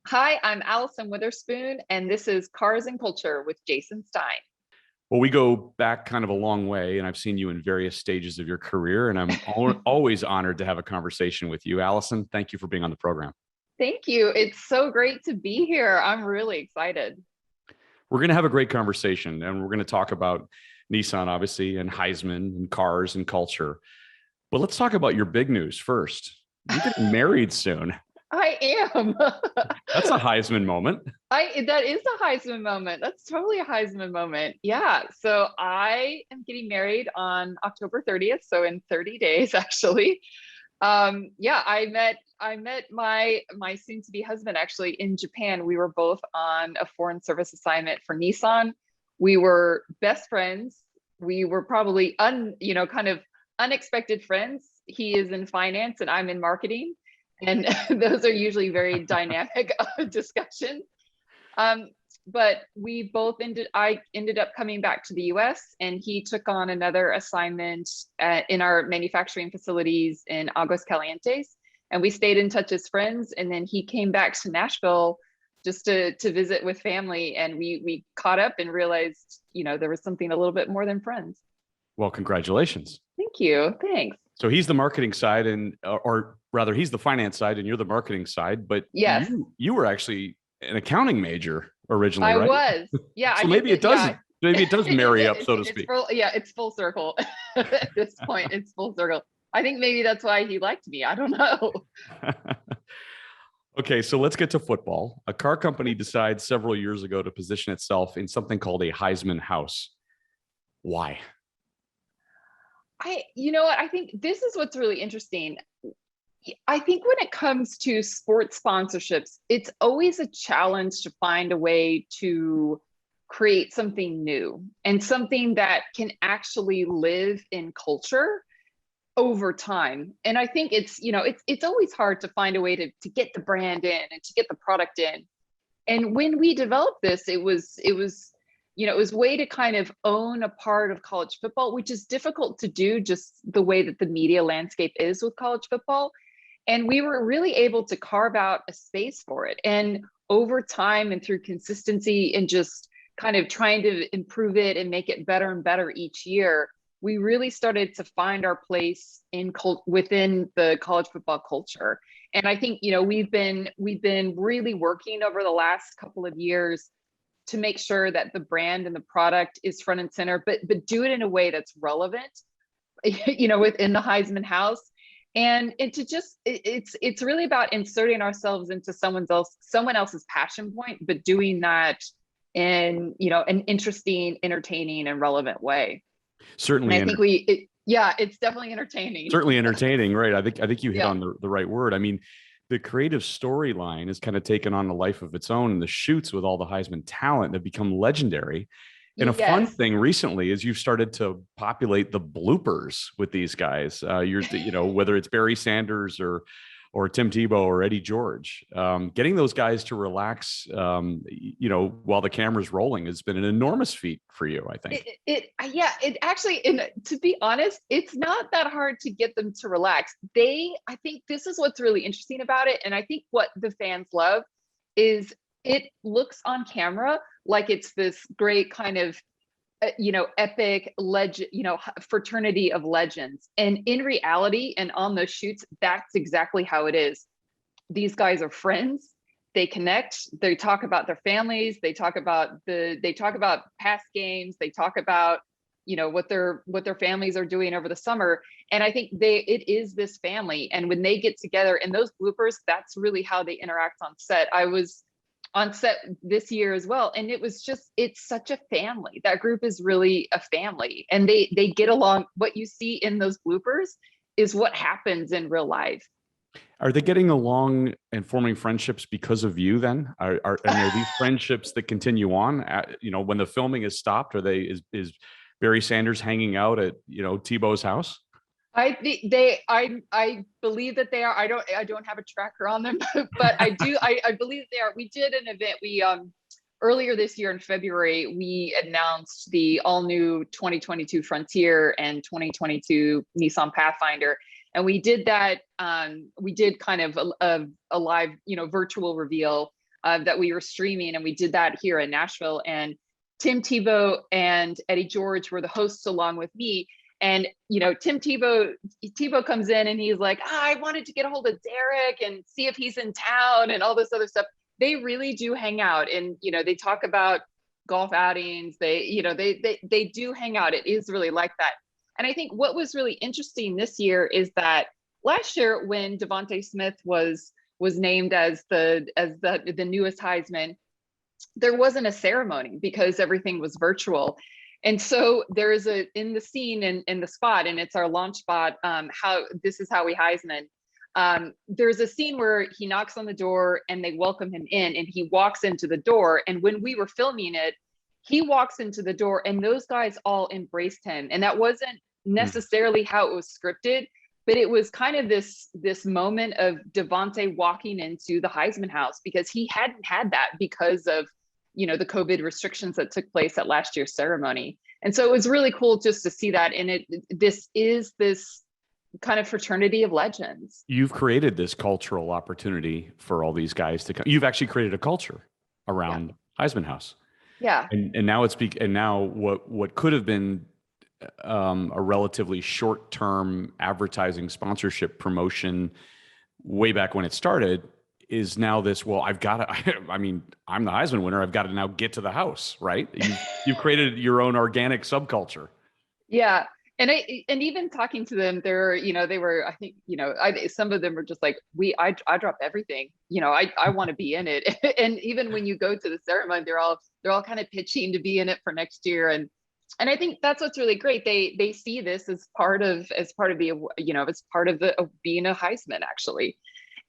Hi, I'm Allyson Witherspoon, and this is Cars and Culture with Jason Stein. Well, we go back kind of a long way, and I've seen you in various stages of your career, and I'm always honored to have a conversation with you. Allison, thank you for being on the program. Thank you. It's so great to be here. I'm really excited. We're going to have a great conversation, and we're going to talk about Nissan, obviously, and Heisman, and cars and culture. But let's talk about your big news first. You're getting married soon. I am. That's a Heisman moment. That is a Heisman moment. That's totally a Heisman moment. Yeah. So I am getting married on October 30th. So in 30 days, actually. Yeah, I met my soon-to-be husband actually in Japan. We were both on a foreign service assignment for Nissan. We were best friends. We were probably kind of unexpected friends. He is in finance and I'm in marketing. And those are usually very dynamic discussions. But I ended up coming back to the US and he took on another assignment in our manufacturing facilities in Aguas Calientes. And we stayed in touch as friends. And then he came back to Nashville just to visit with family. And we caught up and realized, there was something a little bit more than friends. Well, congratulations. Thank you. Thanks. So he's the marketing side or rather he's the finance side and you're the marketing side, but yes, you were actually an accounting major originally, I right? was. Yeah. So maybe it does. Yeah. Maybe it does marry up, so to speak. It's full circle. At this point, it's full circle. I think maybe that's why he liked me. I don't know. Okay, so let's get to football. A car company decides several years ago to position itself in something called a Heisman House. Why? You know what? I think this is what's really interesting. I think when it comes to sports sponsorships, it's always a challenge to find a way to create something new and something that can actually live in culture over time. And I think it's always hard to find a way to get the brand in and to get the product in. And when we developed this, it was a way to kind of own a part of college football, which is difficult to do just the way that the media landscape is with college football. And we were really able to carve out a space for it. And over time and through consistency and just kind of trying to improve it and make it better and better each year, we really started to find our place within the college football culture. And I think, we've been really working over the last couple of years to make sure that the brand and the product is front and center, but do it in a way that's relevant, within the Heisman House. And it's really about inserting ourselves into someone else's passion point, but doing that in, an interesting, entertaining, and relevant way. Certainly. And I think it's definitely entertaining. Certainly entertaining, right? I think you hit Yeah. on the right word. I mean, the creative storyline has kind of taken on a life of its own, and the shoots with all the Heisman talent have become legendary. And a fun thing recently is you've started to populate the bloopers with these guys. Whether it's Barry Sanders or Tim Tebow or Eddie George, getting those guys to relax, while the camera's rolling has been an enormous feat for you, I think. It actually, and to be honest, it's not that hard to get them to relax. I think this is what's really interesting about it. And I think what the fans love is it looks on camera like it's this great kind of, epic legend, fraternity of legends. And in reality and on those shoots, that's exactly how it is. These guys are friends. They connect. They talk about their families. They talk about past games. They talk about, what their families are doing over the summer. And I think it is this family. And when they get together and those bloopers, that's really how they interact on set. I was on set this year as well. And it's such a family. That group is really a family and they get along. What you see in those bloopers is what happens in real life. Are they getting along and forming friendships because of you then? Are these friendships that continue on, when the filming is stopped? Is Barry Sanders hanging out at, Tebow's house? I believe that they are. I don't have a tracker on them, but I do. I believe they are. We did an event. Earlier this year in February, we announced the all new 2022 Frontier and 2022 Nissan Pathfinder. And we did that. We did kind of a live, virtual reveal that we were streaming, and we did that here in Nashville. And Tim Tebow and Eddie George were the hosts along with me. And, Tebow comes in and he's like, I wanted to get a hold of Derek and see if he's in town and all this other stuff. They really do hang out, and, they talk about golf outings. They do hang out. It is really like that. And I think what was really interesting this year is that last year when Devontae Smith was named as the newest Heisman, there wasn't a ceremony because everything was virtual. And so there is in the scene in the spot, and it's our launch spot, this is how we Heisman. There's a scene where he knocks on the door and they welcome him in, and he walks into the door. And when we were filming it, he walks into the door and those guys all embraced him. And that wasn't necessarily how it was scripted, but it was kind of this moment of Devontae walking into the Heisman House, because he hadn't had that because of, the COVID restrictions that took place at last year's ceremony. And so it was really cool just to see that. And this is this kind of fraternity of legends. You've created this cultural opportunity for all these guys to come. You've actually created a culture around Heisman House. Yeah. And now now what could have been a relatively short-term advertising sponsorship promotion way back when it started is now this, well, I'm the Heisman winner. I've got to now get to the house, right? You've created your own organic subculture. Yeah. And even talking to them, they were, I think, some of them were just like, I dropped everything, I want to be in it. And even when you go to the ceremony, they're all kind of pitching to be in it for next year. And I think that's what's really great. They see this as part of being a Heisman, actually.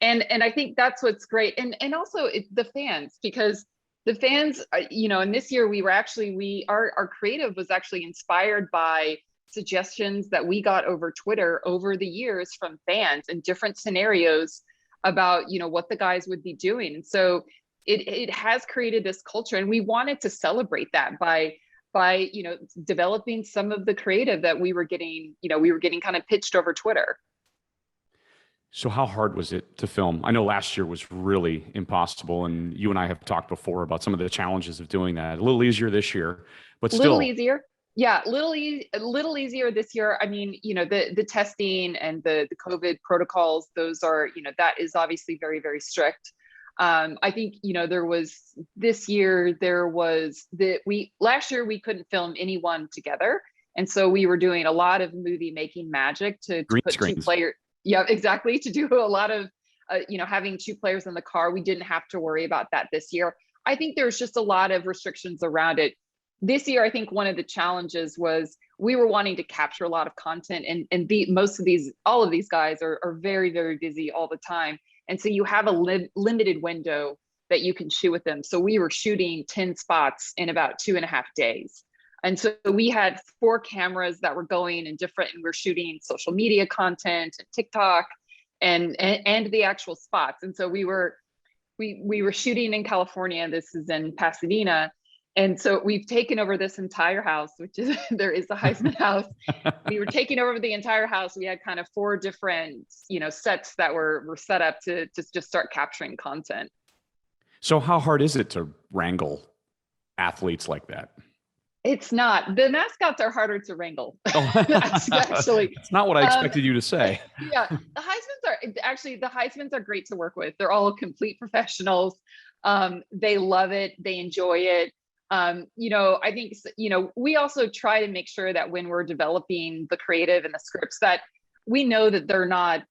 And I think that's what's great. And also the fans, because the fans, and this year our creative was actually inspired by suggestions that we got over Twitter over the years from fans in different scenarios about, what the guys would be doing. And so it has created this culture, and we wanted to celebrate that by developing some of the creative that we were getting kind of pitched over Twitter. So how hard was it to film? I know last year was really impossible, and you and I have talked before about some of the challenges of doing that. A little easier this year, but still. A little easier. Yeah, a little easier this year. I mean, the testing and the COVID protocols, those are, that is obviously very, very strict. I think, last year we couldn't film anyone together. And so we were doing a lot of movie making magic to put screens. 2 players. Yeah, exactly. To do a lot of, having 2 players in the car. We didn't have to worry about that this year. I think there's just a lot of restrictions around it. This year, I think one of the challenges was we were wanting to capture a lot of content, and all of these guys are very, very busy all the time. And so you have a limited window that you can shoot with them. So we were shooting 10 spots in about 2.5 days. And so we had 4 cameras that were going and we're shooting social media content and TikTok and the actual spots. And so we were shooting in California. This is in Pasadena. And so we've taken over this entire house, which is, there is the Heisman House. We were taking over the entire house. We had kind of 4 different, sets that were set up to just start capturing content. So how hard is it to wrangle athletes like that? It's not. The mascots are harder to wrangle. Actually, it's not what I expected you to say. Yeah, the Heismans are great to work with. They're all complete professionals. They love it. They enjoy it. I think, we also try to make sure that when we're developing the creative and the scripts, that we know that they're not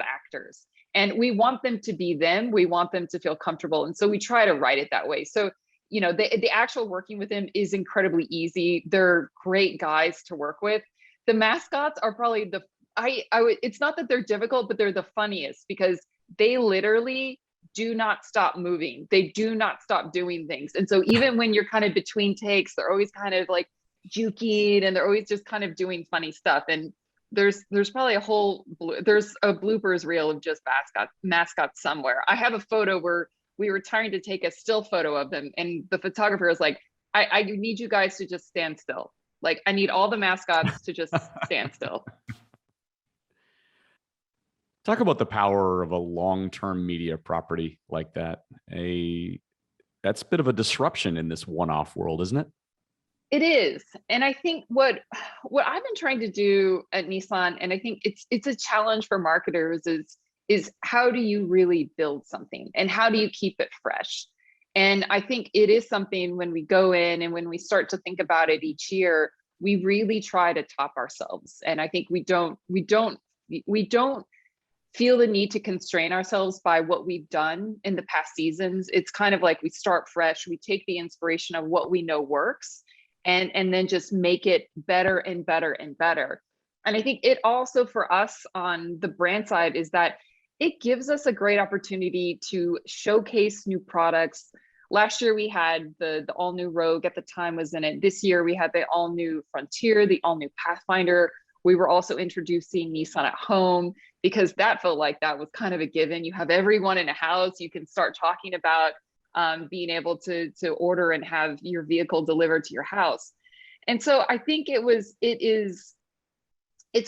actors, and we want them to be them. We want them to feel comfortable. And so we try to write it that way. So, the actual working with them is incredibly easy. They're great guys to work with. The mascots are probably it's not that they're difficult, but they're the funniest, because they literally do not stop moving. They do not stop doing things. And so even when you're kind of between takes, they're always kind of like juking, and they're always just kind of doing funny stuff. And there's probably there's a bloopers reel of just mascots somewhere. I have a photo where we were trying to take a still photo of them, and the photographer was like, I need you guys to just stand still. Like, I need all the mascots to just stand still. Talk about the power of a long-term media property like that. That's a bit of a disruption in this one-off world, isn't it? It is. And I think what I've been trying to do at Nissan, and I think it's a challenge for marketers, is how do you really build something and how do you keep it fresh? And I think it is something when we go in and when we start to think about it each year, we really try to top ourselves. And I think we don't feel the need to constrain ourselves by what we've done in the past seasons. It's kind of like we start fresh, we take the inspiration of what we know works and then just make it better and better and better. And I think it also for us on the brand side is that it gives us a great opportunity to showcase new products. Last year we had the all new Rogue at the time was in it. This year we had the all new Frontier, the all new Pathfinder. We were also introducing Nissan at Home because that felt like that was kind of a given. You have everyone in a house, you can start talking about being able to order and have your vehicle delivered to your house. And so I think it's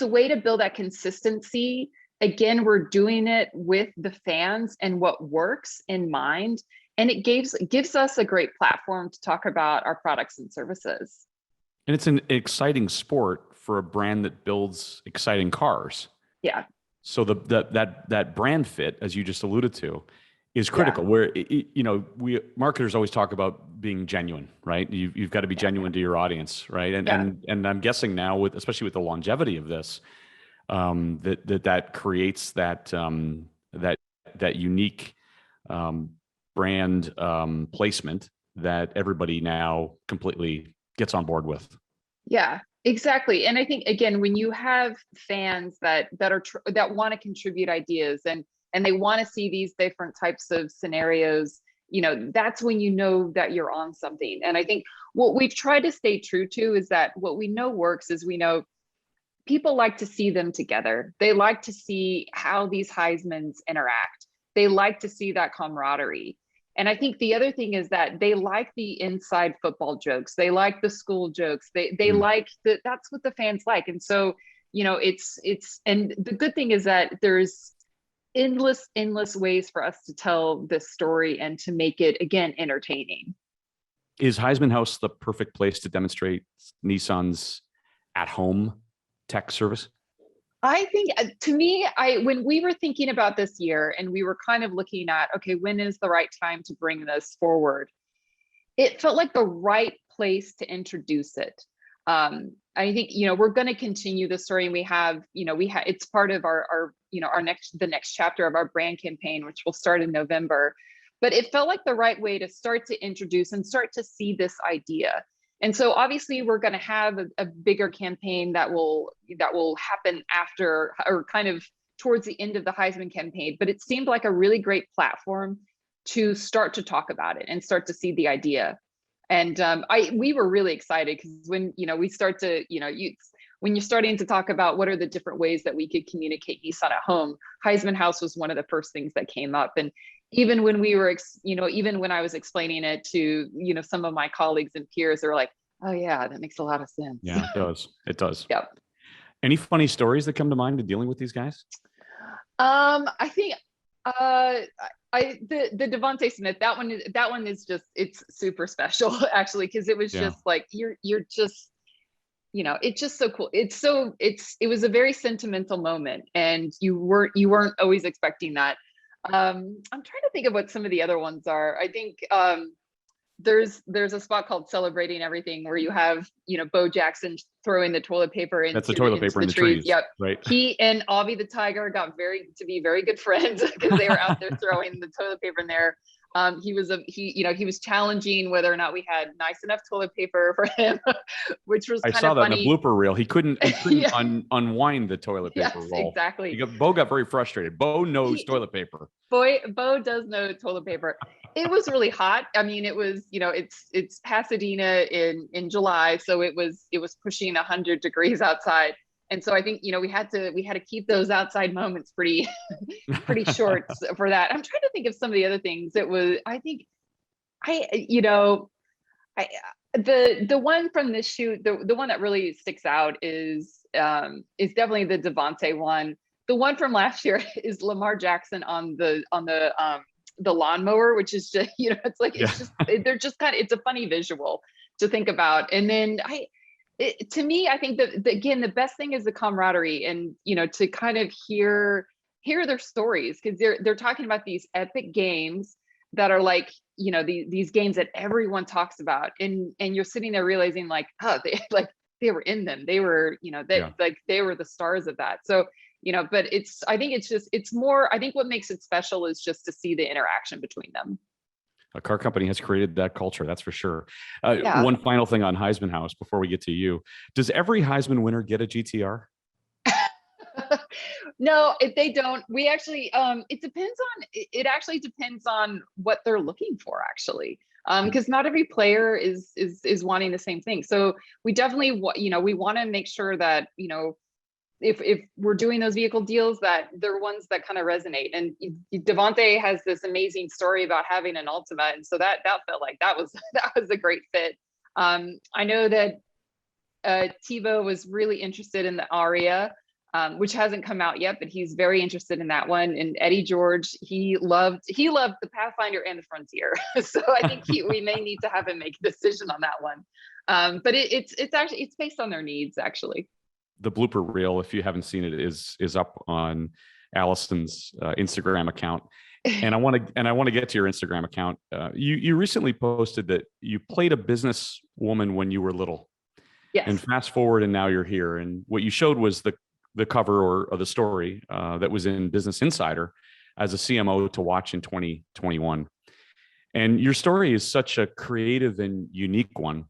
a way to build that consistency. Again, we're doing it with the fans and what works in mind. And it gives us a great platform to talk about our products and services. And it's an exciting sport for a brand that builds exciting cars. Yeah. So that brand fit, as you just alluded to, is critical. Yeah. Where we marketers always talk about being genuine, right? You've got to be genuine to your audience, right? And I'm guessing now, especially with the longevity of this, that creates that unique brand placement that everybody now completely gets on board with. Yeah, exactly. And I think again, when you have fans that want to contribute ideas and they want to see these different types of scenarios, that's when you know that you're on something. And I think what we've tried to stay true to is that what we know works is we know people like to see them together. They like to see how these Heismans interact. They like to see that camaraderie. And I think the other thing is that they like the inside football jokes. They like the school jokes. They like that's what the fans like. And so, and the good thing is that there's endless ways for us to tell this story and to make it, again, entertaining. Is Heisman House the perfect place to demonstrate Nissan's at-home tech service? I think, to me, when we were thinking about this year and we were kind of looking at, okay, when is the right time to bring this forward? It felt like the right place to introduce it. I think, we're going to continue the story, and we have, it's part of the next chapter of our brand campaign, which will start in November. But it felt like the right way to start to introduce and start to see this idea. And so obviously we're going to have a bigger campaign that will happen after, or kind of towards the end of the Heisman campaign. But it seemed like a really great platform to start to talk about it and start to see the idea. And we were really excited because when we start to when you're starting to talk about what are the different ways that we could communicate Nissan at Home, Heisman House was one of the first things that came up. And even when we were, even when I was explaining it to, some of my colleagues and peers, they were like, oh yeah, that makes a lot of sense. Yeah, it does. It does. Yep. Any funny stories that come to mind in dealing with these guys? I think the Devontae Smith, that one is just, it's super special actually, because it was just like, you're just, it's just so cool. It was a very sentimental moment, and you weren't always expecting that. I'm trying to think of what some of the other ones are. I think there's a spot called Celebrating Everything where you have, Bo Jackson throwing the toilet paper into, that's the toilet paper in the trees. Yep. Right. He and Avi the tiger got to be very good friends because they were out there throwing the toilet paper in there. He was challenging whether or not we had nice enough toilet paper for him, which was kind of funny. I saw that in the blooper reel. He couldn't unwind the toilet paper roll. Exactly. Bo got very frustrated. Bo knows toilet paper. Bo does know toilet paper. It was really hot. I mean, it was, it's Pasadena in July, so it was pushing 100 degrees outside. And so I think, we had to keep those outside moments pretty short for that. I'm trying to think of some of the other things. It was, the one from this shoot, the one that really sticks out is definitely the Devontae one, the one from last year is Lamar Jackson on the lawnmower, which is just, it's like, it's just, they're just kind of, it's a funny visual to think about. And then to me, I think that again, the best thing is the camaraderie and, to kind of hear their stories, because they're talking about these epic games that are like, these games that everyone talks about. And you're sitting there realizing like, oh, they were in them. They were, they were the stars of that. So, but I think it's more, I think what makes it special is just to see the interaction between them. A car company has created that culture. That's for sure. One final thing on Heisman House before we get to you. Does every Heisman winner get a GTR? No, if they don't, we actually, it actually depends on what they're looking for actually. Because not every player is wanting the same thing. So we definitely, we want to make sure that, if we're doing those vehicle deals, that they're ones that kind of resonate. And Devontae has this amazing story about having an Altima. And so that felt like that was a great fit. I know that Tebow was really interested in the Aria, which hasn't come out yet, but he's very interested in that one. And Eddie George, he loved the Pathfinder and the Frontier. So I think we may need to have him make a decision on that one. But it's based on their needs actually. The blooper reel, if you haven't seen it, is up on Allyson's Instagram account. And I want to get to your Instagram account. You recently posted that you played a business woman when you were little. Yes. And fast forward, and now you're here. And what you showed was the cover or the story that was in Business Insider as a CMO to watch in 2021. And your story is such a creative and unique one.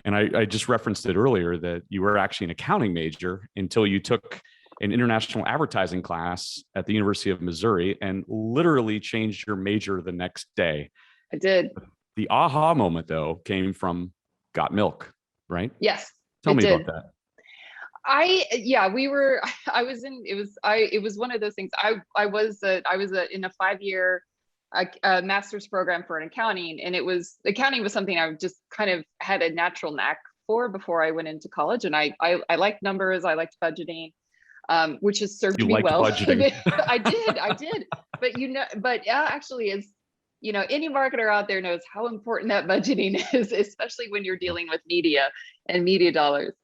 And I just referenced it earlier that you were actually an accounting major until you took an international advertising class at the University of Missouri and literally changed your major the next day. I did. The aha moment, though, came from Got Milk, right? Yes. Tell me about that. It was one of those things. I was in a 5-year master's program for an accounting, and accounting was something I just kind of had a natural knack for before I went into college. And I liked numbers. I liked budgeting, which has served me well. Budgeting. I did. But actually, as any marketer out there knows how important that budgeting is, especially when you're dealing with media and media dollars.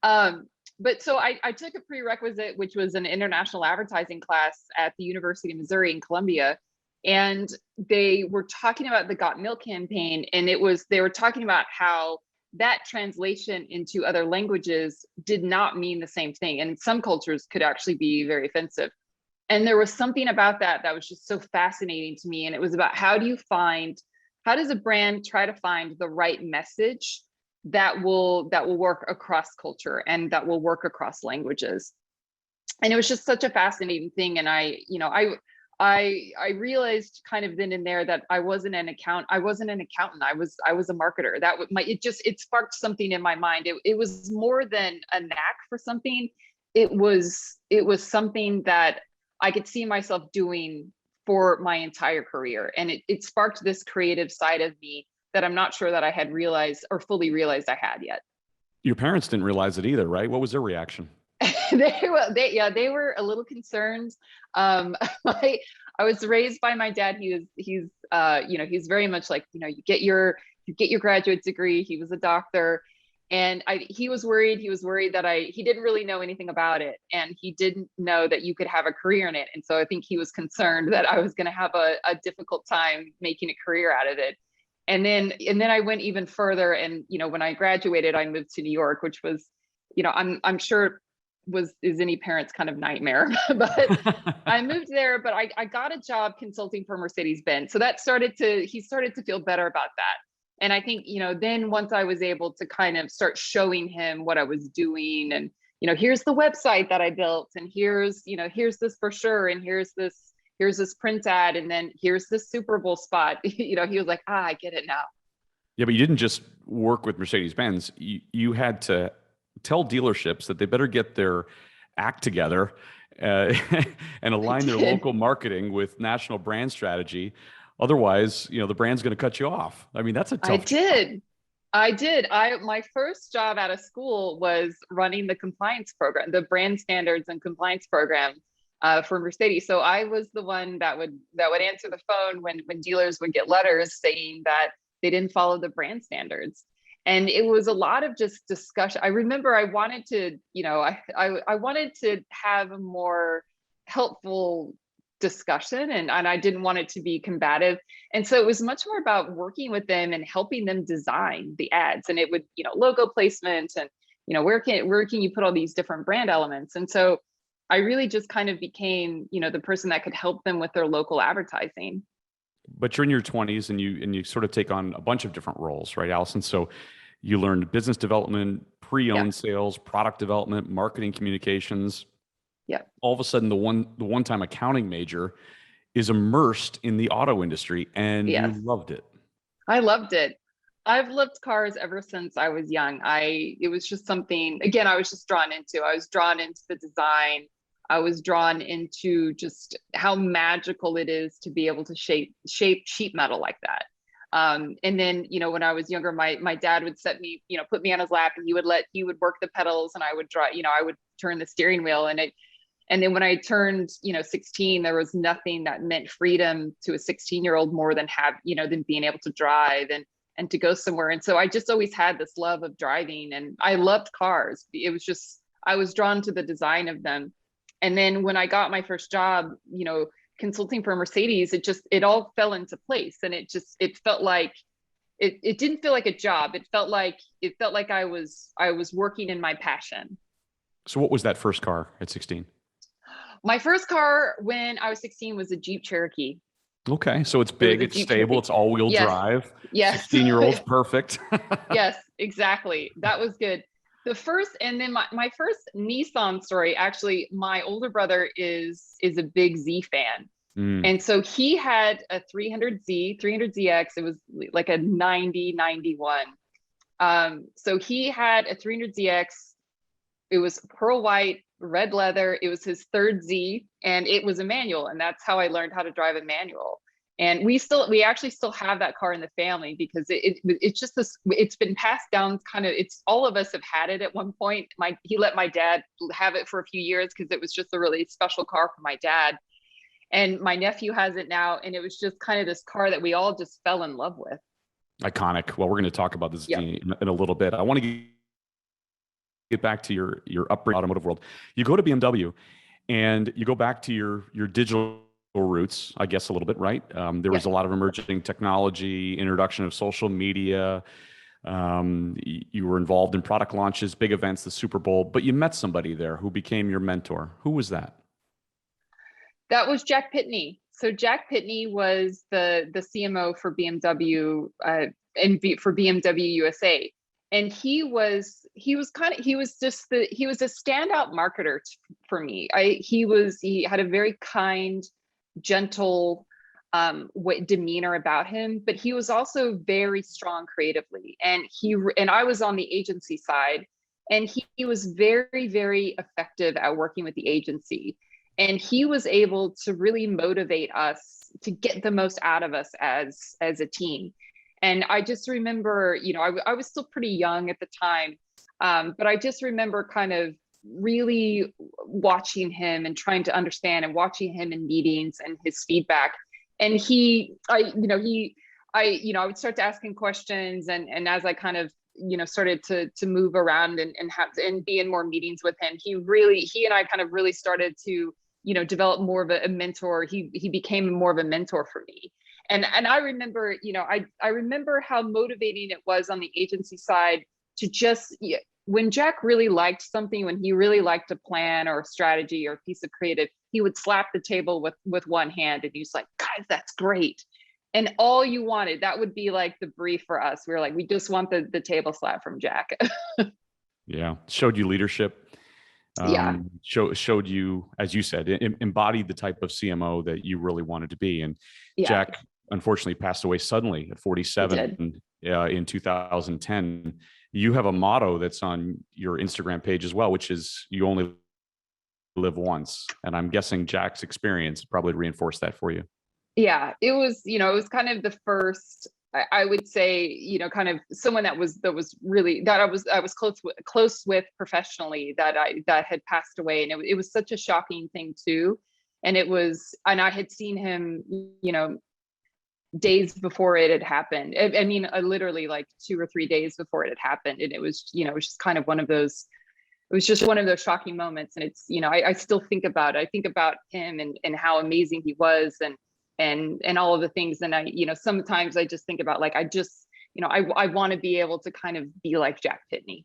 But so I took a prerequisite, which was an international advertising class at the University of Missouri in Columbia. And they were talking about the Got Milk campaign. And they were talking about how that translation into other languages did not mean the same thing. And some cultures could actually be very offensive. And there was something about that was just so fascinating to me. And it was about how does a brand try to find the right message that will work across culture and that will work across languages. And it was just such a fascinating thing. And I realized kind of then and there that I wasn't an accountant. I was a marketer. It sparked something in my mind. It was more than a knack for something. It was something that I could see myself doing for my entire career. And it sparked this creative side of me that I'm not sure that I had realized or fully realized I had yet. Your parents didn't realize it either, right? What was their reaction? They were a little concerned. I was raised by my dad. He's very much like, you get your graduate degree. He was a doctor, and he was worried. He was worried that he didn't really know anything about it, and he didn't know that you could have a career in it. And so I think he was concerned that I was going to have a difficult time making a career out of it. And then I went even further, and when I graduated, I moved to New York, which was, I'm sure is any parent's kind of nightmare. But I moved there, but I got a job consulting for Mercedes-Benz. So he started to feel better about that. And I think, then once I was able to kind of start showing him what I was doing, and, here's the website that I built, and here's this brochure, and here's this print ad, and then here's this Super Bowl spot, he was like, I get it now. Yeah, but you didn't just work with Mercedes-Benz. You had to tell dealerships that they better get their act together and align their local marketing with national brand strategy. Otherwise, the brand's going to cut you off. I mean, that's a tough job. I did. My first job out of school was running the compliance program, the brand standards and compliance program for Mercedes. So I was the one that would answer the phone when dealers would get letters saying that they didn't follow the brand standards. And it was a lot of just discussion. I remember I wanted to, I wanted to have a more helpful discussion, and I didn't want it to be combative. And so it was much more about working with them and helping them design the ads. And it would, logo placement and, where can you put all these different brand elements? And so I really just kind of became, the person that could help them with their local advertising. But you're in your 20s and you sort of take on a bunch of different roles, right, Allyson? So you learned business development, pre-owned sales, product development, marketing communications. Yeah. All of a sudden, the one-time accounting major is immersed in the auto industry, and you loved it. I loved it. I've loved cars ever since I was young. It was just something, again, I was just drawn into. I was drawn into the design. I was drawn into just how magical it is to be able to shape sheet metal like that. And then, when I was younger, my dad would put me on his lap, and he would work the pedals, and I would I would turn the steering wheel. And then when I turned, 16, there was nothing that meant freedom to a 16-year-old more than than being able to drive and to go somewhere. And so I just always had this love of driving, and I loved cars. It was just, I was drawn to the design of them. And then when I got my first job, consulting for Mercedes, it all fell into place. And it felt like, it didn't feel like a job. It felt like I was working in my passion. So what was that first car at 16? My first car when I was 16 was a Jeep Cherokee. Okay. So it's big, it's stable, it's all-wheel drive. Yes. 16-year-old's perfect. Yes, exactly. That was good. And then my first Nissan story, actually, my older brother is a big Z fan. And so he had a 300ZX. It was like a 91. So he had a 300ZX. It was pearl white, red leather. It was his third Z, and it was a manual. And that's how I learned how to drive a manual. And we actually still have that car in the family because it's just this, it's been passed down kind of, it's all of us have had it at one point. He let my dad have it for a few years because it was just a really special car for my dad. And my nephew has it now. And it was just kind of this car that we all just fell in love with. Iconic. Well, we're going to talk about this in a little bit. I want to get back to your upbringing automotive world. You go to BMW and you go back to your digital roots, I guess, a little bit, right? There was a lot of emerging technology, introduction of social media. You were involved in product launches, big events, the Super Bowl, but you met somebody there who became your mentor. Who was that? That was Jack Pitney. So Jack Pitney was the CMO for BMW for BMW USA. And he was a standout marketer for me. He had a very kind, gentle demeanor about him, but he was also very strong creatively. And I was on the agency side, and he was very, very effective at working with the agency. And he was able to really motivate us to get the most out of us as a team. And I just remember, I was still pretty young at the time, but I just remember kind of really watching him and trying to understand and watching him in meetings and his feedback. And I would start to ask him questions, and as I kind of, started to move around and be in more meetings with him, he and I kind of really started to, develop more of a mentor. He became more of a mentor for me. And I remember, I remember how motivating it was on the agency side to just, when Jack really liked something, when he really liked a plan or a strategy or a piece of creative, he would slap the table with one hand, and he was like, guys, that's great. And all you wanted, that would be like the brief for us. We were like, we just want the table slap from Jack. Yeah. Showed you leadership. Showed you, as you said, embodied the type of CMO that you really wanted to be. And Jack unfortunately passed away suddenly at 47 in 2010. You have a motto that's on your Instagram page as well, which is you only live once. And I'm guessing Jack's experience probably reinforced that for you. Yeah, it was, it was kind of the first, I would say, kind of someone that was really, that I was close with professionally, that had passed away. And it was such a shocking thing too. And I had seen him, days before it had happened. I mean, literally like 2 or 3 days before it had happened. And it was just kind of it was just one of those shocking moments. And it's, I still think about it. I think about him and how amazing he was and all of the things. And sometimes I just think about like, I want to be able to kind of be like Jack Pitney.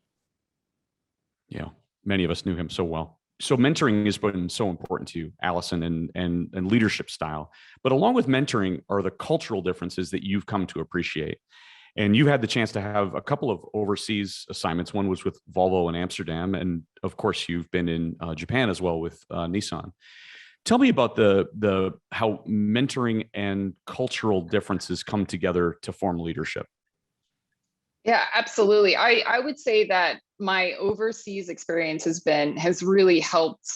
Yeah. Many of us knew him so well. So mentoring has been so important to you, Allyson, and leadership style. But along with mentoring are the cultural differences that you've come to appreciate. And you've had the chance to have a couple of overseas assignments. One was with Volvo in Amsterdam. And of course, you've been in Japan as well with Nissan. Tell me about how mentoring and cultural differences come together to form leadership. Yeah, absolutely. I would say that my overseas experience has really helped.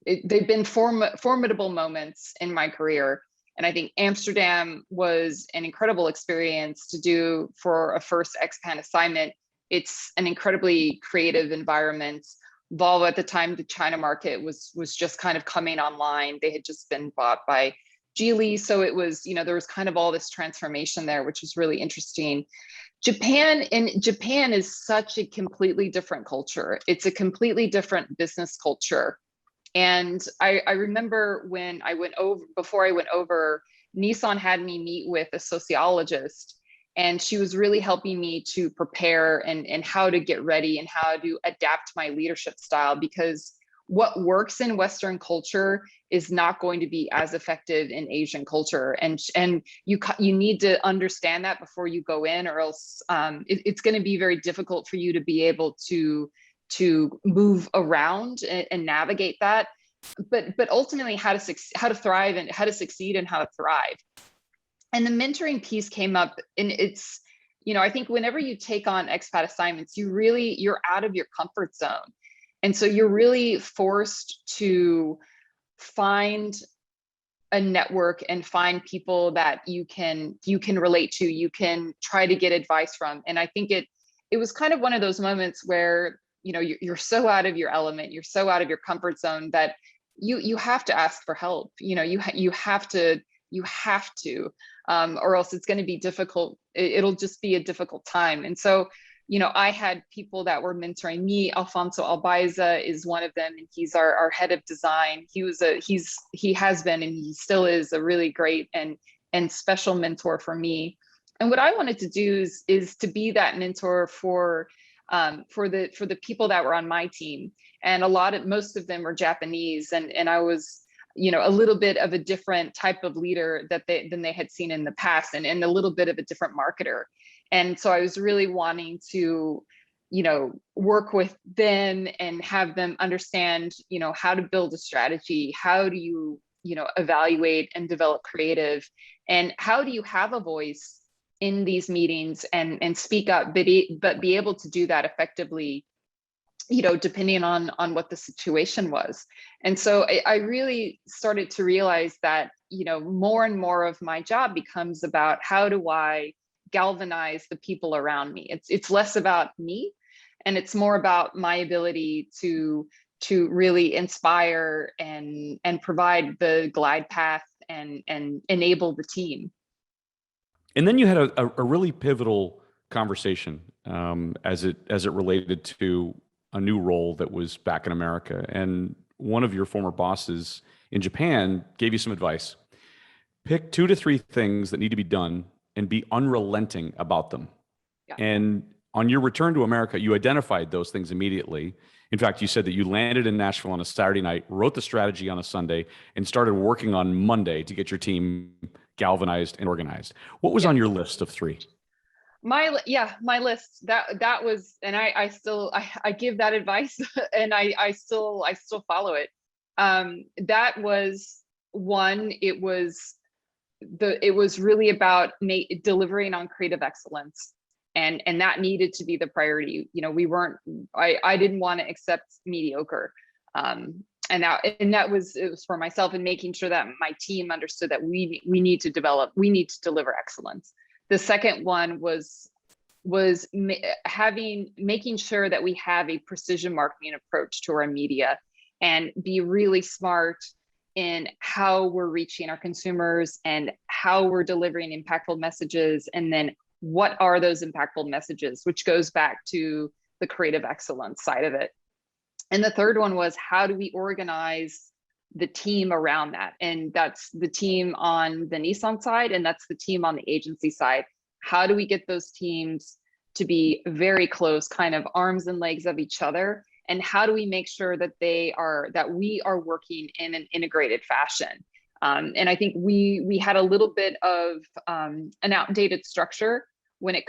They've been formidable moments in my career. And I think Amsterdam was an incredible experience to do for a first expat assignment. It's an incredibly creative environment. Volvo at the time, the China market was just kind of coming online. They had just been bought by Geely. So it was, there was kind of all this transformation there, which was really interesting. Japan is such a completely different culture. It's a completely different business culture. And I remember before I went over, Nissan had me meet with a sociologist, and she was really helping me to prepare and how to get ready and how to adapt my leadership style, because what works in Western culture is not going to be as effective in Asian culture. And you need to understand that before you go in, or else it's going to be very difficult for you to be able to move around and navigate that. But ultimately how to thrive and how to succeed and how to thrive. And the mentoring piece came up, and it's, I think whenever you take on expat assignments, you're out of your comfort zone. And so you're really forced to find a network and find people that you can relate to, you can try to get advice from. And I think it was kind of one of those moments where, you're so out of your element, you're so out of your comfort zone that you have to ask for help. You have to, or else it's going to be difficult. It'll just be a difficult time. And so, I had people that were mentoring me. Alfonso Albaiza is one of them, and he's our head of design. He has been, and he still is a really great and special mentor for me. And what I wanted to do is to be that mentor for the people that were on my team. And most of them were Japanese, and I was, a little bit of a different type of leader than they had seen in the past, and a little bit of a different marketer. And so I was really wanting to, work with them and have them understand, how to build a strategy. How do you, evaluate and develop creative, and how do you have a voice in these meetings and speak up, but be able to do that effectively, depending on what the situation was. And so I really started to realize that, more and more of my job becomes about how do I galvanize the people around me. It's less about me, and it's more about my ability to really inspire and provide the glide path and enable the team. And then you had a really pivotal conversation as it related to a new role that was back in America. And one of your former bosses in Japan gave you some advice. Pick 2 to 3 things that need to be done and be unrelenting about them. Yeah. And on your return to America, you identified those things immediately. In fact, you said that you landed in Nashville on a Saturday night, wrote the strategy on a Sunday, and started working on Monday to get your team galvanized and organized. What was on your list of 3? My list that was, and I still give that advice and I still follow it. That was one. It was really about delivering on creative excellence, and that needed to be the priority. I didn't want to accept mediocre. And it was for myself, and making sure that my team understood that we need to deliver excellence. The second one was making sure that we have a precision marketing approach to our media, and be really smart in how we're reaching our consumers and how we're delivering impactful messages. And then what are those impactful messages, which goes back to the creative excellence side of it. And the third one was, how do we organize the team around that? And that's the team on the Nissan side, and that's the team on the agency side. How do we get those teams to be very close, kind of arms and legs of each other? And how do we make sure that we are working in an integrated fashion? And I think we had a little bit of an outdated structure when it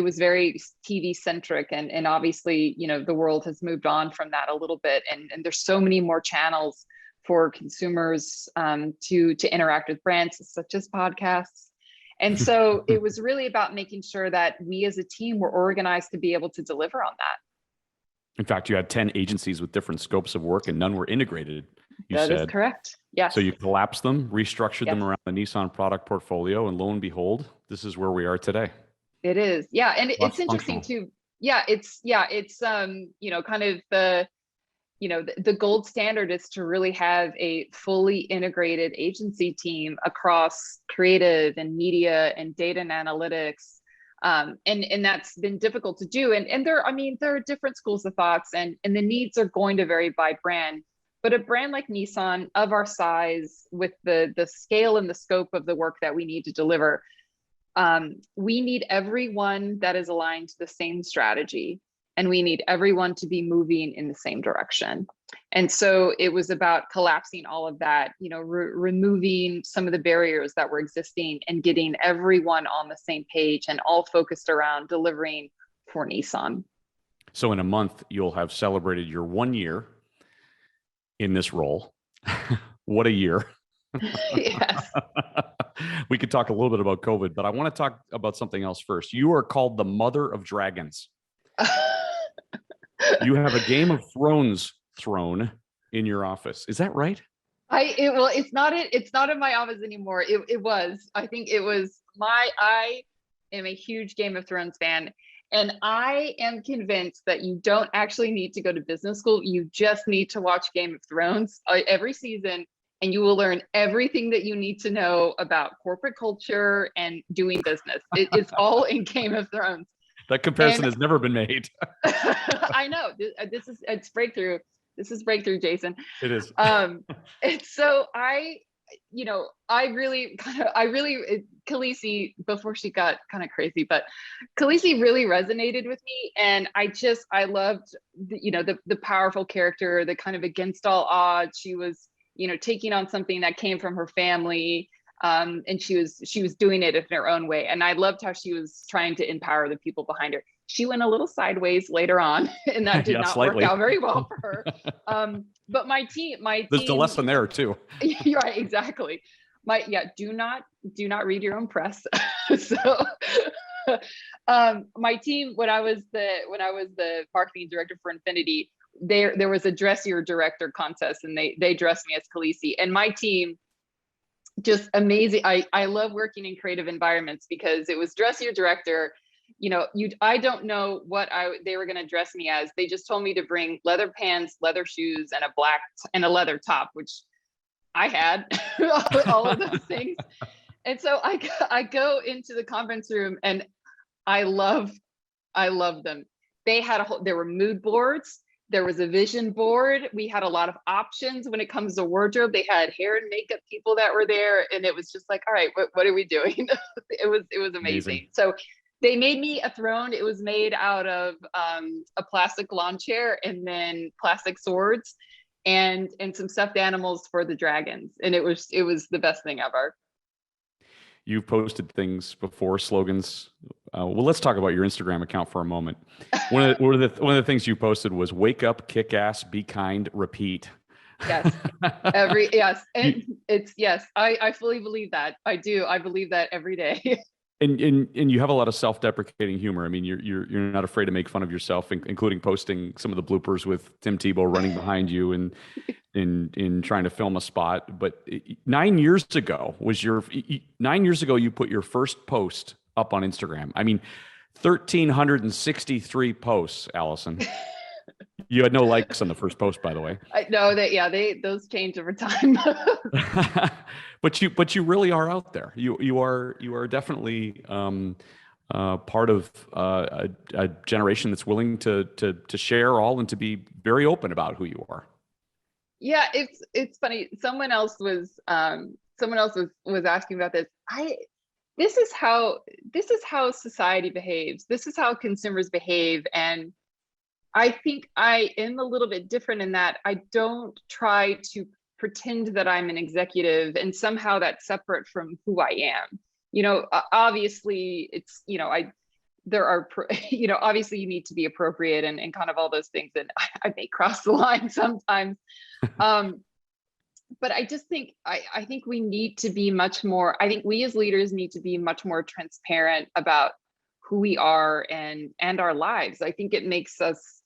was very TV centric, and obviously, the world has moved on from that a little bit, and there's so many more channels for consumers to interact with brands, such as podcasts. And so it was really about making sure that we as a team were organized to be able to deliver on that. In fact, you had 10 agencies with different scopes of work and none were integrated. That is correct. Yes. So you collapsed them, restructured them around the Nissan product portfolio, and lo and behold, this is where we are today. It is. Yeah. And it's interesting too. Yeah. It's kind of the gold standard is to really have a fully integrated agency team across creative and media and data and analytics. And that's been difficult to do. And there are different schools of thoughts, and the needs are going to vary by brand. But a brand like Nissan, of our size, with the scale and the scope of the work that we need to deliver, we need everyone that is aligned to the same strategy, and we need everyone to be moving in the same direction. And so it was about collapsing all of that, removing some of the barriers that were existing and getting everyone on the same page and all focused around delivering for Nissan. So in a month, you'll have celebrated your 1 year in this role. What a year. Yes. We could talk a little bit about COVID, but I want to talk about something else first. You are called the mother of dragons. You have a Game of Thrones throne in your office. Is that right? It's not in my office anymore. It was. I think it was I am a huge Game of Thrones fan. And I am convinced that you don't actually need to go to business school. You just need to watch Game of Thrones every season, and you will learn everything that you need to know about corporate culture and doing business. It's all in Game of Thrones. That comparison has never been made. I know. It's breakthrough. This is breakthrough, Jason. It is. And so Khaleesi, before she got kind of crazy, but Khaleesi really resonated with me. And I loved the powerful character, the kind of against all odds. She was, taking on something that came from her family. And she was doing it in her own way. And I loved how she was trying to empower the people behind her. She went a little sideways later on, and that did not work out very well for her. But my team, there's a lesson there too. You're right, exactly. Do not read your own press. So my team, when I was the marketing director for Infinity, there was a dress your director contest, and they dressed me as Khaleesi, and my team, just amazing. I love working in creative environments because it was dress your director. I don't know what they were going to dress me as. They just told me to bring leather pants, leather shoes, and a leather top, which I had all of those things. And so I go into the conference room, and I love them. There were mood boards. There was a vision board. We had a lot of options when it comes to wardrobe. They had hair and makeup people that were there. And it was just like, all right, what are we doing? It was amazing. So they made me a throne. It was made out of a plastic lawn chair, and then plastic swords and some stuffed animals for the dragons. And it was the best thing ever. You've posted things before, slogans. Well, let's talk about your Instagram account for a moment. One of the things you posted was "Wake up, kick ass, be kind, repeat." Yes, yes, and it's yes. I fully believe that. I do. I believe that every day. And you have a lot of self-deprecating humor. I mean, you're not afraid to make fun of yourself, including posting some of the bloopers with Tim Tebow running behind you and in trying to film a spot. But 9 years ago you put your first post up on Instagram. I mean, 1,363 posts, Allyson. You had no likes on the first post, by the way. I know that, yeah, those change over time. But you really are out there. You are definitely part of a generation that's willing to share all and to be very open about who you are. Yeah, it's funny. Someone else was asking about this. This is how society behaves. This is how consumers behave. And I think I am a little bit different in that I don't try to pretend that I'm an executive and somehow that's separate from who I am. Obviously it's, I there are, obviously you need to be appropriate and kind of all those things. And I may cross the line sometimes. Um, but I just think, I think we need to be much more, I think we as leaders need to be much more transparent about who we are and our lives. I think it makes us,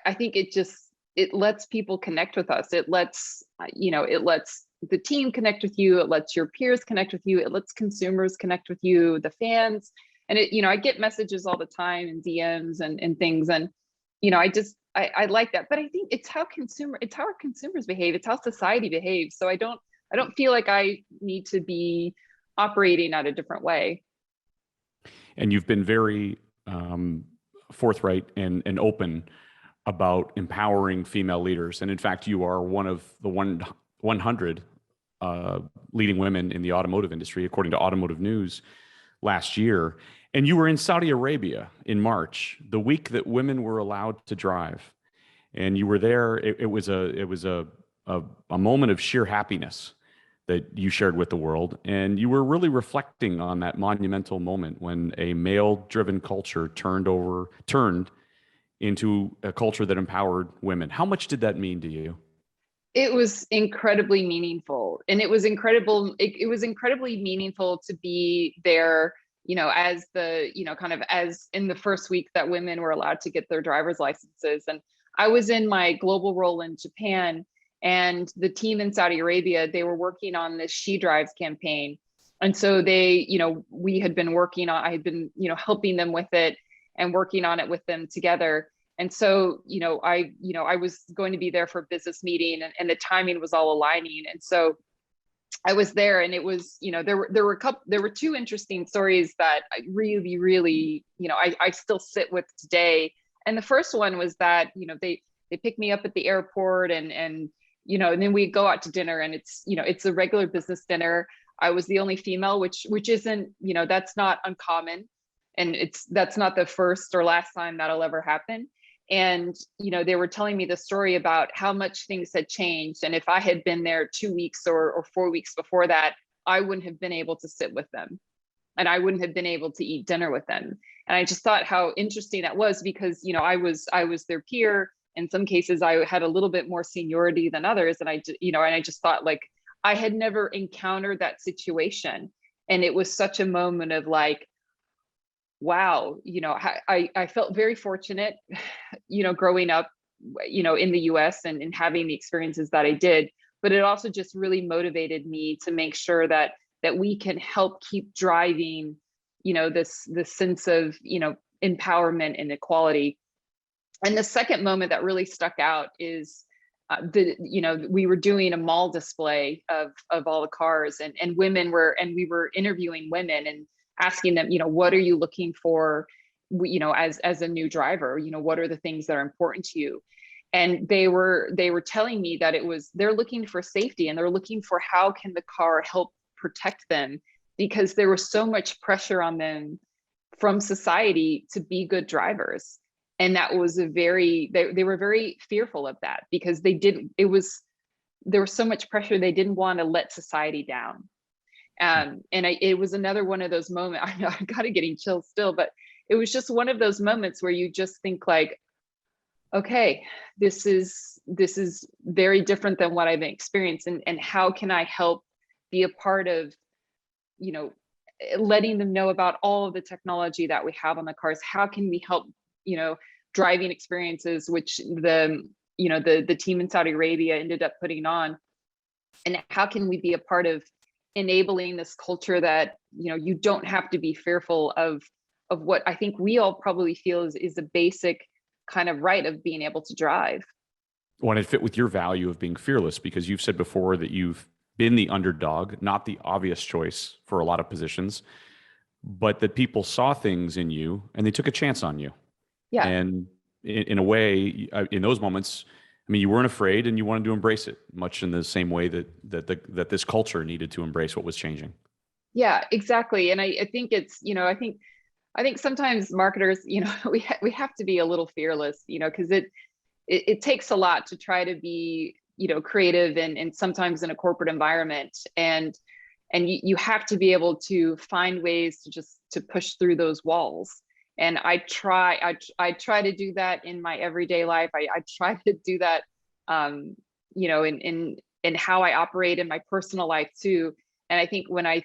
I think it lets people connect with us. It lets the team connect with you. It lets your peers connect with you. It lets consumers connect with you, the fans. And I get messages all the time and DMs and things. And, I like that, but I think it's how our consumers behave. It's how society behaves. So I don't feel like I need to be operating out a different way. And you've been very forthright and open about empowering female leaders. And in fact, you are one of the 100 leading women in the automotive industry, according to Automotive News last year. And you were in Saudi Arabia in March, the week that women were allowed to drive. And you were there. It was a moment of sheer happiness that you shared with the world. And you were really reflecting on that monumental moment when a male-driven culture turned into a culture that empowered women. How much did that mean to you? It was incredibly meaningful, and it was incredible. It was incredibly meaningful to be there, as as in the first week that women were allowed to get their driver's licenses. And I was in my global role in Japan, and the team in Saudi Arabia, they were working on this She Drives campaign. And so we had been working on, I had been, helping them with it and working on it with them together. And so, I was going to be there for a business meeting, and the timing was all aligning. And so I was there, and it was, there were two interesting stories that I really, really, I still sit with today. And the first one was that, they picked me up at the airport and then we go out to dinner, and it's a regular business dinner. I was the only female, which isn't, that's not uncommon. And that's not the first or last time that'll ever happen. And, they were telling me the story about how much things had changed. And if I had been there 2 weeks or 4 weeks before that, I wouldn't have been able to sit with them, and I wouldn't have been able to eat dinner with them. And I just thought how interesting that was, because, I was their peer. In some cases, I had a little bit more seniority than others. And I just thought, like, I had never encountered that situation. And it was such a moment of like, wow, I felt very fortunate, growing up, in the US and having the experiences that I did. But it also just really motivated me to make sure that we can help keep driving, this sense of, empowerment and equality. And the second moment that really stuck out is we were doing a mall display of all the cars, and we were interviewing women and asking them, what are you looking for, as a new driver, what are the things that are important to you? And they were telling me that they're looking for safety, and they're looking for how can the car help protect them, because there was so much pressure on them from society to be good drivers. And that was they were very fearful of that, because there was so much pressure. They didn't want to let society down. It was another one of those moments. I know I got getting chills still, but it was just one of those moments where you just think like, okay, this is very different than what I've experienced. And how can I help be a part of, letting them know about all of the technology that we have on the cars? How can we help, driving experiences, which the team in Saudi Arabia ended up putting on? And how can we be a part of enabling this culture that, you don't have to be fearful of what I think we all probably feel is a basic kind of right of being able to drive. Well, and it fit with your value of being fearless, because you've said before that you've been the underdog, not the obvious choice for a lot of positions, but that people saw things in you and they took a chance on you. Yeah. And in a way, in those moments, I mean, you weren't afraid and you wanted to embrace it, much in the same way that this culture needed to embrace what was changing. Yeah, exactly. And I think it's, I think sometimes marketers, we have to be a little fearless, because it takes a lot to try to be, creative and sometimes in a corporate environment. And you have to be able to find ways to push through those walls. And I try to do that in my everyday life. I try to do that, in how I operate in my personal life too. And I think when I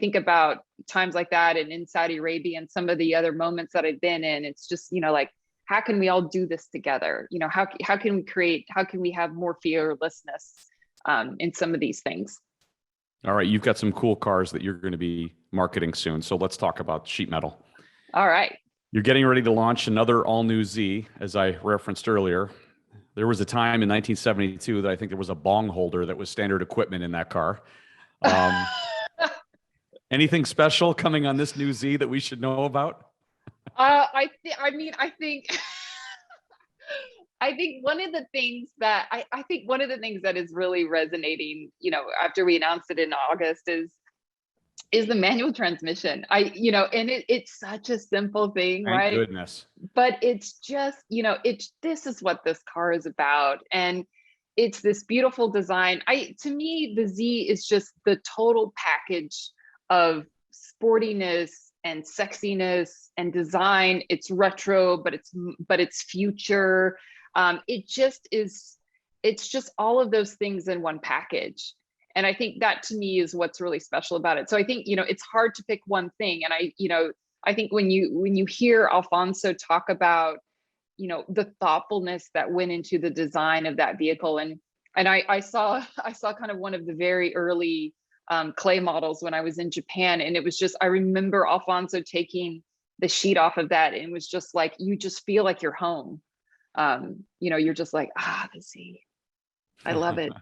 think about times like that and in Saudi Arabia and some of the other moments that I've been in, it's just, like, how can we all do this together? How can we have more fearlessness in some of these things? All right, you've got some cool cars that you're going to be marketing soon. So let's talk about sheet metal. All right. You're getting ready to launch another all-new Z, as I referenced earlier. There was a time in 1972 that I think there was a bong holder that was standard equipment in that car. Anything special coming on this new Z that we should know about? I think I think one of the things that is really resonating, after we announced it in August is the manual transmission. And it's such a simple thing, Thank right? Goodness. But it's just, this is what this car is about. And it's this beautiful design. To me, the Z is just the total package of sportiness and sexiness and design. It's retro, but it's future. It's just all of those things in one package. And I think that to me is what's really special about it. So I think, it's hard to pick one thing. And I think when you hear Alfonso talk about, the thoughtfulness that went into the design of that vehicle. And I saw kind of one of the very early clay models when I was in Japan. And it was just, I remember Alfonso taking the sheet off of that, and it was just like, you just feel like you're home. You're just like, the Z. I love it.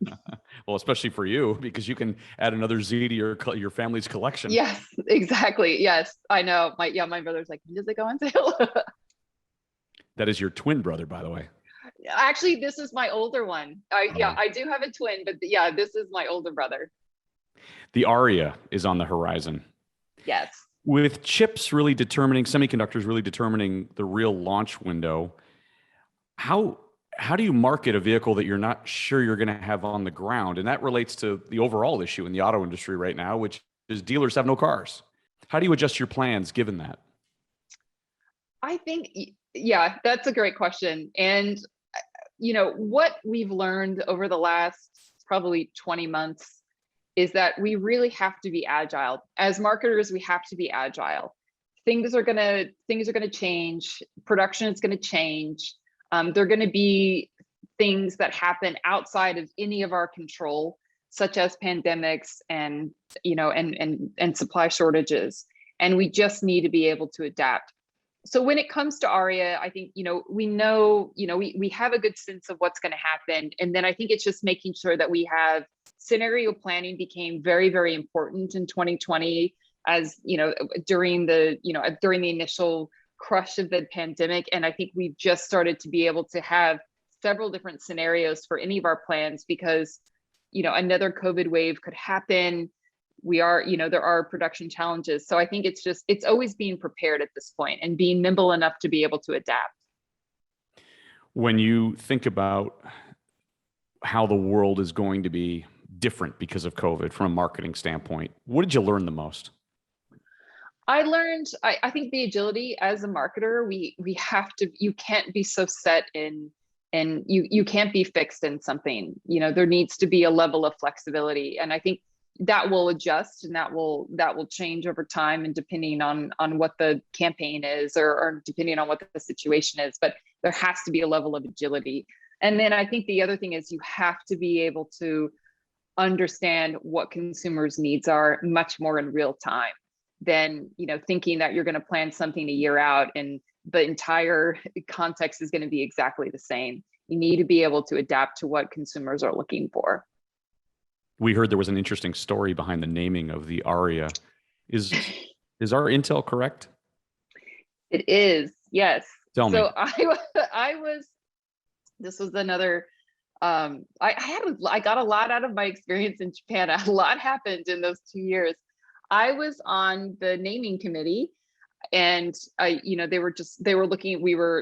Well, especially for you, because you can add another Z to your family's collection. Yes, exactly. Yes, I know. My brother's like, when does it go on sale? That is your twin brother, by the way. Actually, this is my older one. I do have a twin, but this is my older brother. The Aria is on the horizon. Yes. With semiconductors really determining the real launch window, how do you market a vehicle that you're not sure you're going to have on the ground? And that relates to the overall issue in the auto industry right now, which is dealers have no cars. How do you adjust your plans given that? I think, that's a great question. And, what we've learned over the last probably 20 months is that we really have to be agile. As marketers, we have to be agile. Things are gonna change. Production is gonna change. There are going to be things that happen outside of any of our control, such as pandemics and supply shortages. And we just need to be able to adapt. So when it comes to Aria, I think, we know, we have a good sense of what's going to happen. And then I think it's just making sure that we have scenario planning became very, very important in 2020, as, during the initial crush of the pandemic. And I think we've just started to be able to have several different scenarios for any of our plans, because, another COVID wave could happen. There are production challenges. So I think it's always being prepared at this point and being nimble enough to be able to adapt. When you think about how the world is going to be different because of COVID from a marketing standpoint, what did you learn the most? I learned, I think the agility as a marketer, you can't be so set in, and you can't be fixed in something. There needs to be a level of flexibility. And I think that will adjust, and that will change over time, and depending on what the campaign is, or depending on what the situation is, but there has to be a level of agility. And then I think the other thing is you have to be able to understand what consumers' needs are much more in real time. than, thinking that you're going to plan something a year out and the entire context is going to be exactly the same. You need to be able to adapt to what consumers are looking for. We heard there was an interesting story behind the naming of the Aria. Is our intel correct? It is, yes. Tell me. So this was another, I got a lot out of my experience in Japan. A lot happened in those 2 years. I was on the naming committee, and they were looking,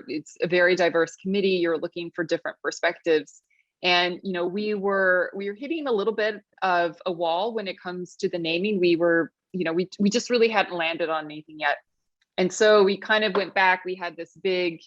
it's a very diverse committee. You're looking for different perspectives. And, we were hitting a little bit of a wall when it comes to the naming. We were, we just really hadn't landed on anything yet. And so we kind of went back. We had this big,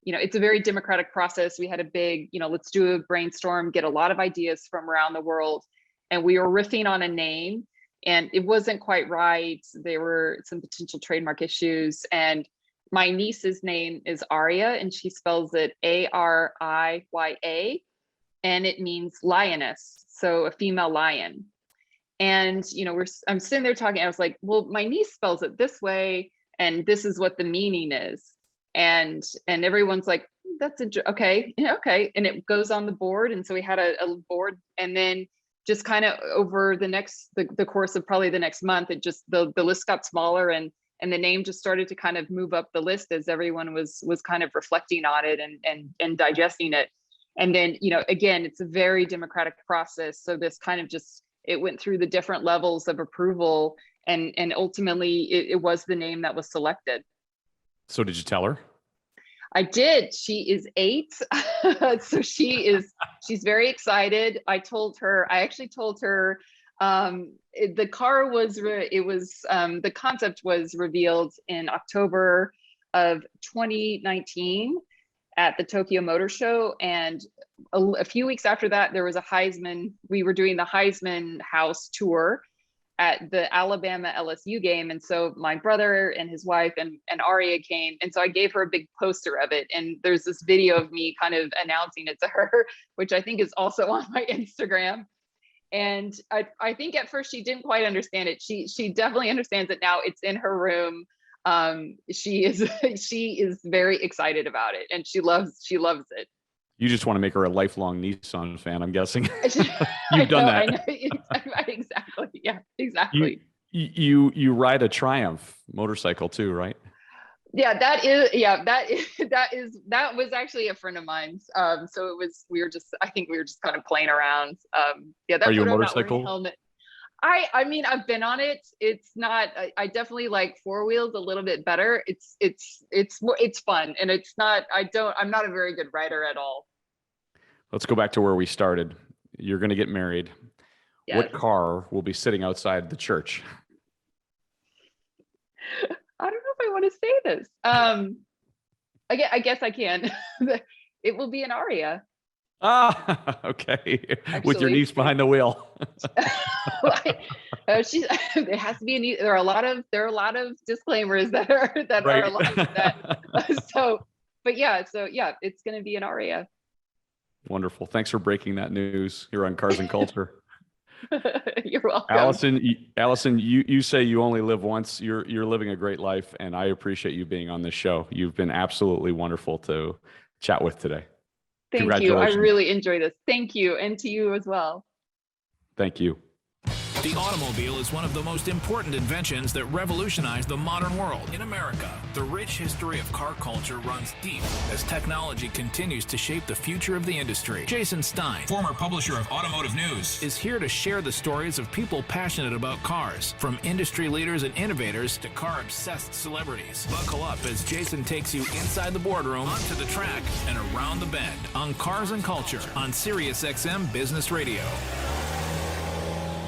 it's a very democratic process. We had a big, let's do a brainstorm, get a lot of ideas from around the world. And we were riffing on a name, and it wasn't quite right. There were some potential trademark issues. And my niece's name is Aria, and she spells it Ariya, and it means lioness, so a female lion. And I'm sitting there talking. I was like, well, my niece spells it this way, and this is what the meaning is. And everyone's like, that's okay, okay. And it goes on the board. And so we had a board, and then just kind of over the course of probably the next month, it just the list got smaller, and the name just started to kind of move up the list as everyone was kind of reflecting on it and digesting it. And then, again, it's a very democratic process. So this kind of it went through the different levels of approval, and ultimately it was the name that was selected. So did you tell her? I did. She is 8. So she's very excited. I actually told her, the concept was revealed in October of 2019 at the Tokyo Motor Show. And a few weeks after that, there was we were doing the Heisman House tour at the Alabama LSU game. And so my brother and his wife and Aria came. And so I gave her a big poster of it. And there's this video of me kind of announcing it to her, which I think is also on my Instagram. And I think at first she didn't quite understand it. She definitely understands it now. It's in her room. She is very excited about it, and she loves it. You just want to make her a lifelong Nissan fan, I'm guessing. You've done that. I know. Exactly. Yeah, exactly. You ride a Triumph motorcycle too, right? Yeah, that was actually a friend of mine's. So we were just kind of playing around. Are you a motorcycle? Helmet. I mean, I've been on it. It's not, I definitely like 4 wheels a little bit better. It's fun, and I'm not a very good rider at all. Let's go back to where we started. You're going to get married. Yes. What car will be sitting outside the church? I don't know if I want to say this. I guess I can. It will be an Aria. Ah, okay. Actually, with your niece behind the wheel. It has to be there are a lot of disclaimers that are like that. So it's going to be an Aria. Wonderful. Thanks for breaking that news here on Cars and Culture. You're welcome. Allyson, you say you only live once. You're living a great life, and I appreciate you being on this show. You've been absolutely wonderful to chat with today. Thank you. I really enjoy this. Thank you. And to you as well. Thank you. The automobile is one of the most important inventions that revolutionized the modern world. In America, the rich history of car culture runs deep as technology continues to shape the future of the industry. Jason Stein, former publisher of Automotive News, is here to share the stories of people passionate about cars, from industry leaders and innovators to car-obsessed celebrities. Buckle up as Jason takes you inside the boardroom, onto the track, and around the bend on Cars and Culture on Sirius XM Business Radio.